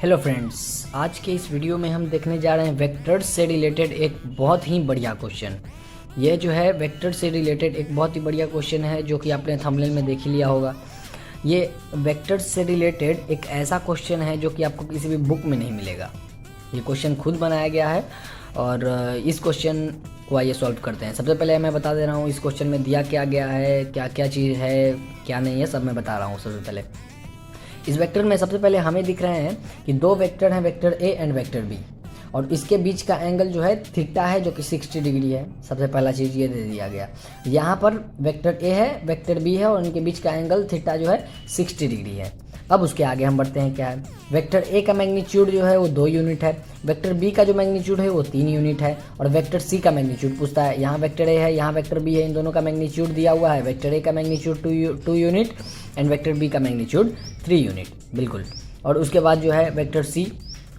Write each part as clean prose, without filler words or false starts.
Hello friends, आज के इस वीडियो में हम देखने जा रहे हैं वेक्टर्स से रिलेटेड एक बहुत ही बढ़िया क्वेश्चन। ये जो है वेक्टर से रिलेटेड एक बहुत ही बढ़िया क्वेश्चन है जो कि आपने थंबनेल में देख ही लिया होगा। ये वेक्टर्स से रिलेटेड एक ऐसा क्वेश्चन है जो कि आपको किसी भी बुक में नहीं मिलेगा। ये क्वेश्चन खुद बनाया गया है और इस क्वेश्चन को आइए सॉल्व करते हैं। सबसे पहले मैं बता दे रहा हूँ इस क्वेश्चन में दिया क्या गया है, क्या क्या चीज़ है, क्या नहीं है, सब मैं बता रहा हूँ। सबसे पहले इस वेक्टर में सबसे पहले हमें दिख रहे हैं कि दो वेक्टर हैं, vector A and vector B, और इसके बीच का एंगल जो है थीटा है जो कि 60 डिग्री है। सबसे पहला चीज़ ये दे दिया गया। यहाँ पर वेक्टर ए है, वेक्टर बी है और उनके बीच का एंगल थीटा जो है 60 डिग्री है। अब उसके आगे हम बढ़ते हैं। क्या है, वेक्टर ए का मैग्नीट्यूड जो है वो 2 यूनिट है, वेक्टर बी का जो मैग्नीट्यूड है वो 3 यूनिट है, और वेक्टर सी का मैग्नीट्यूड पूछता है। यहाँ वेक्टर ए है, यहाँ वेक्टर बी है, इन दोनों का मैग्नीट्यूड दिया हुआ है। वेक्टर ए का magnitude 2 unit and vector B का मैग्नीट्यूड 3 यूनिट, बिल्कुल। और उसके बाद जो है वेक्टर सी,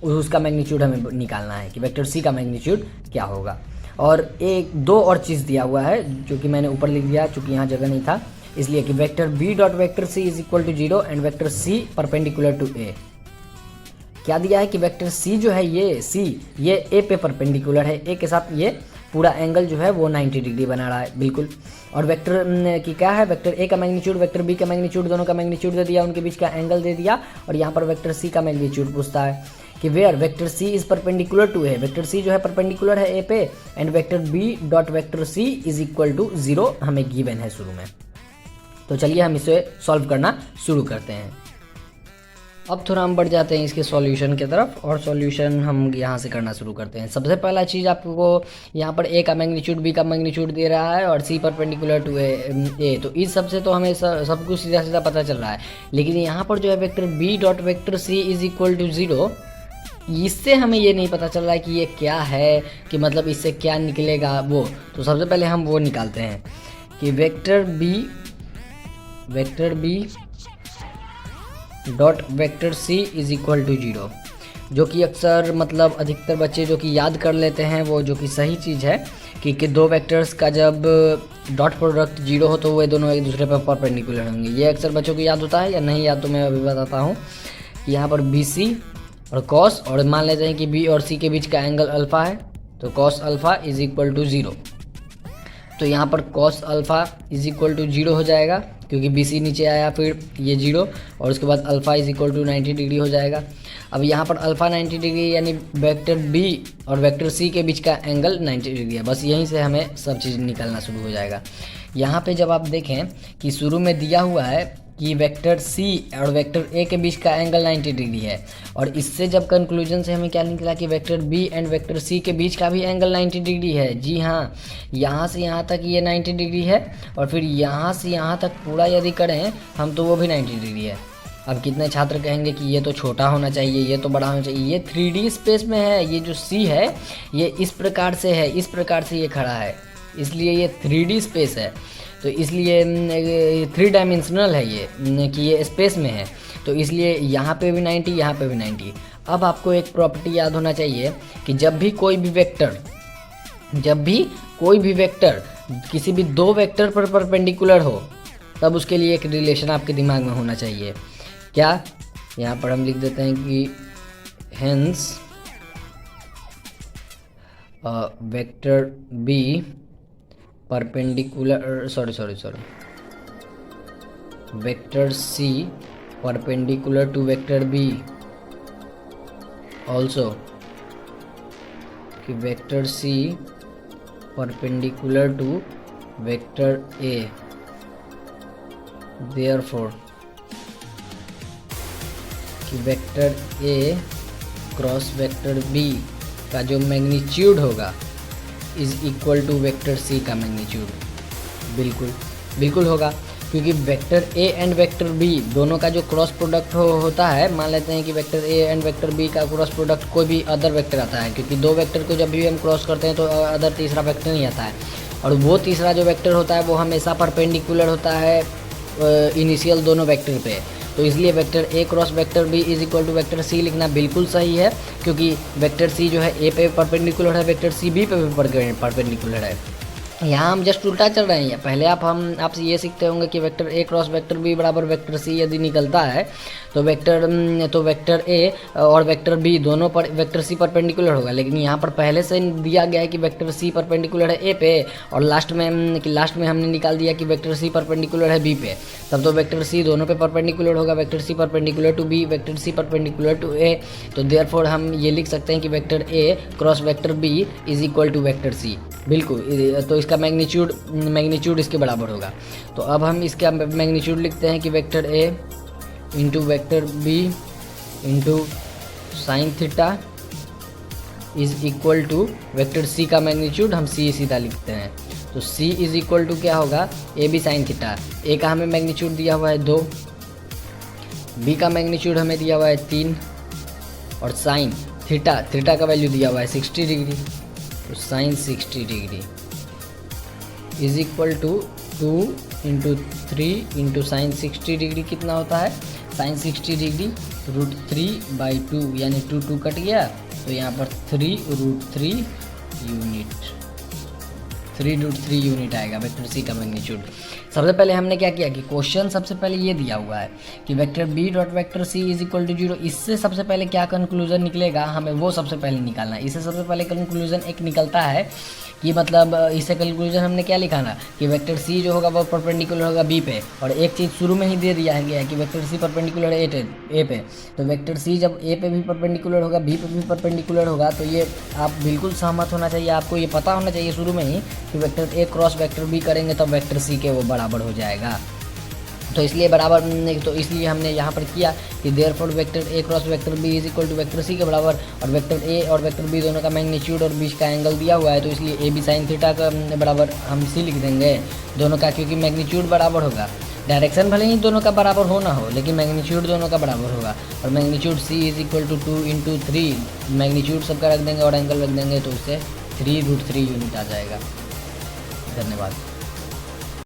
उसका मैग्नीट्यूड हमें निकालना है कि वेक्टर सी का मैग्नीट्यूड क्या होगा। और दो और चीज़ दिया हुआ है जो कि मैंने ऊपर लिख दिया चूँकि यहाँ जगह नहीं था, इसलिए कि vector B dot vector C is equal to 0 and vector C perpendicular to A. क्या दिया है कि वेक्टर सी जो है ये ए पे परपेंडिकुलर है, ए के साथ ये पूरा एंगल जो है वो 90 डिग्री बना रहा है, बिल्कुल। और वेक्टर की क्या है, वेक्टर ए का मैग्नीट्यूड, वेक्टर बी का मैग्नीट्यूड, दोनों का मैग्नीट्यूड दे दिया, उनके बीच का एंगल दे दिया। और यहाँ पर वेक्टर सी का मैग्नीट्यूड पूछता है कि where vector C is perpendicular to A, vector C जो है परपेंडिकुलर है ए पे, and vector B dot vector C is equal to 0 हमें गिवन है शुरू में। तो चलिए हम इसे सॉल्व करना शुरू करते हैं। अब थोड़ा हम बढ़ जाते हैं इसके सॉल्यूशन की तरफ और सॉल्यूशन हम यहाँ से करना शुरू करते हैं। सबसे पहला चीज़ आपको यहाँ पर ए का मैग्नीट्यूड बी का मैग्नीट्यूड दे रहा है और सी परपेंडिकुलर टू ए, तो इस सब से तो हमें सब कुछ सीधा सीधा पता चल रहा है। लेकिन यहाँ पर जो है vector B dot vector C is equal to 0, इससे हमें ये नहीं पता चल रहा है कि ये क्या है, कि मतलब इससे क्या निकलेगा वो। तो सबसे पहले हम वो निकालते हैं कि vector B dot vector C is equal to 0, जो कि अक्सर मतलब अधिकतर बच्चे जो कि याद कर लेते हैं, वो जो कि सही चीज़ है कि दो वेक्टर्स का जब डॉट प्रोडक्ट 0 हो तो वे दोनों एक दूसरे पर परपेंडिकुलर होंगे। ये अक्सर बच्चों को याद होता है या नहीं याद, तो मैं अभी बताता हूँ कि यहाँ पर बी सी और कॉस, और मान लेते हैं कि बी और सी के बीच का एंगल अल्फ़ा है, तो cos alpha is equal to 0। तो यहाँ पर cos alpha is equal to 0 हो जाएगा क्योंकि बी सी नीचे आया, फिर ये 0, और उसके बाद alpha is equal to 90 degree हो जाएगा। अब यहाँ पर अल्फ़ा 90 डिग्री यानी वेक्टर बी और वेक्टर सी के बीच का एंगल 90 डिग्री है। बस यहीं से हमें सब चीज़ निकलना शुरू हो जाएगा। यहाँ पे जब आप देखें कि शुरू में दिया हुआ है कि वेक्टर सी और वेक्टर ए के बीच का एंगल 90 डिग्री है, और इससे जब कंक्लूजन से हमें क्या निकला कि vector B and vector C के बीच का भी एंगल 90 डिग्री है। जी हाँ, यहाँ से यहाँ तक ये 90 डिग्री है, और फिर यहाँ से यहाँ तक पूरा यदि करें हम तो वो भी 90 डिग्री है। अब कितने छात्र कहेंगे कि ये तो छोटा होना चाहिए, ये तो बड़ा होना चाहिए। ये 3D स्पेस में है, ये जो सी है ये इस प्रकार से है, इस प्रकार से ये खड़ा है, इसलिए ये 3D स्पेस है। तो इसलिए 3 डायमेंशनल है ये कि ये स्पेस में है, तो इसलिए यहाँ पे भी 90, यहाँ पे भी 90। अब आपको एक प्रॉपर्टी याद होना चाहिए कि जब भी कोई भी वेक्टर किसी भी दो वेक्टर पर परपेंडिकुलर हो तब उसके लिए एक रिलेशन आपके दिमाग में होना चाहिए। क्या, यहाँ पर हम लिख देते हैं कि hence vector B perpendicular vector C perpendicular to vector B, also कि vector C perpendicular to vector A, therefore कि vector A cross vector B का जो मैग्नीट्यूड होगा is equal to vector C का मैग्नीट्यूड। बिल्कुल होगा, क्योंकि vector A and vector B दोनों का जो क्रॉस प्रोडक्ट होता है, मान लेते हैं कि vector A and vector B का क्रॉस प्रोडक्ट कोई भी अदर वेक्टर आता है, क्योंकि दो वेक्टर को जब भी हम क्रॉस करते हैं तो अदर तीसरा वेक्टर नहीं आता है, और वो तीसरा जो वेक्टर होता है वो हमेशा परपेंडिकुलर होता है इनिशियल दोनों वेक्टर पे। तो इसलिए vector A cross vector B is equal to vector C लिखना बिल्कुल सही है, क्योंकि वेक्टर सी जो है ए पे परपेंडिकुलर है, वेक्टर सी बी पे भी परपेंडिकुलर है। यहाँ हम जस्ट उल्टा चल रहे हैं। पहले आपसे ये सीखते होंगे कि vector A cross vector B बराबर वेक्टर सी यदि निकलता है तो वेक्टर ए और वेक्टर बी दोनों पर वेक्टर सी परपेंडिकुलर होगा। लेकिन यहाँ पर पहले से दिया गया है कि वेक्टर सी परपेंडिकुलर है ए पे, और लास्ट में हमने निकाल दिया कि वेक्टर सी परपेंडिकुलर है बी पे। तब तो वेक्टर सी दोनों पे परपेंडिकुलर होगा, vector C perpendicular to B, vector C perpendicular to A. तो देयरफॉर हम ये लिख सकते हैं कि vector A cross vector B is equal to vector C. बिल्कुल, तो इसका मैग्नीट्यूड इसके बराबर होगा। तो अब हम इसका मैग्नीट्यूड लिखते हैं कि vector A into vector B into sine theta is equal to vector C का मैग्नीट्यूड हम सी सीधा लिखते हैं। तो सी इज इक्वल टू क्या होगा, ए बी साइन थीटा। ए का हमें मैग्नीट्यूड दिया हुआ है 2, बी का मैग्नीट्यूड हमें दिया हुआ है 3, और साइन थीटा का वैल्यू दिया हुआ है 60 डिग्री। तो sine 60 degree is equal to 2 into 3 into sine 60 degree कितना होता है, साइन 60 डिग्री √3/2 यानी 2 कट गया। तो यहाँ पर 3√3 यूनिट आएगा वेक्टर सी का मैग्नीट्यूड। सबसे पहले हमने क्या किया कि क्वेश्चन सबसे पहले ये दिया हुआ है कि vector B dot vector C is equal to 0। इससे सबसे पहले क्या कंक्लूजन निकलेगा हमें वो सबसे पहले निकालना है। इससे सबसे पहले कंक्लूजन एक निकलता है कि मतलब इससे कंक्लूजन हमने क्या लिखाना कि वेक्टर सी जो होगा वो परपेंडिकुलर होगा बी पे, और एक चीज़ शुरू में ही दे दिया गया है कि वेक्टर सी परपेंडिकुलर है ए पे। तो वेक्टर सी जब ए पे भी परपेंडिकुलर होगा बी पे भी परपेंडिकुलर होगा, तो ये आप बिल्कुल सहमत होना चाहिए, आपको ये पता होना चाहिए शुरू में ही कि vector A cross vector B करेंगे तब वेक्टर सी के वो बराबर हो जाएगा। तो इसलिए हमने यहाँ पर किया कि therefore vector A cross vector B is equal to vector C के बराबर, और वेक्टर ए और वेक्टर बी दोनों का मैग्नीट्यूड और बीच का एंगल दिया हुआ है। तो इसलिए ए बी साइन थीटा का बराबर हम सी लिख देंगे दोनों का, क्योंकि मैग्नीट्यूड बराबर होगा। डायरेक्शन भले ही दोनों का बराबर हो ना हो, लेकिन मैग्नीट्यूड दोनों का बराबर होगा। और magnitude C is equal to 2 into 3, magnitude सबका रख देंगे और एंगल रख देंगे, तो उससे 3√3 यूनिट आ जाएगा। धन्यवाद।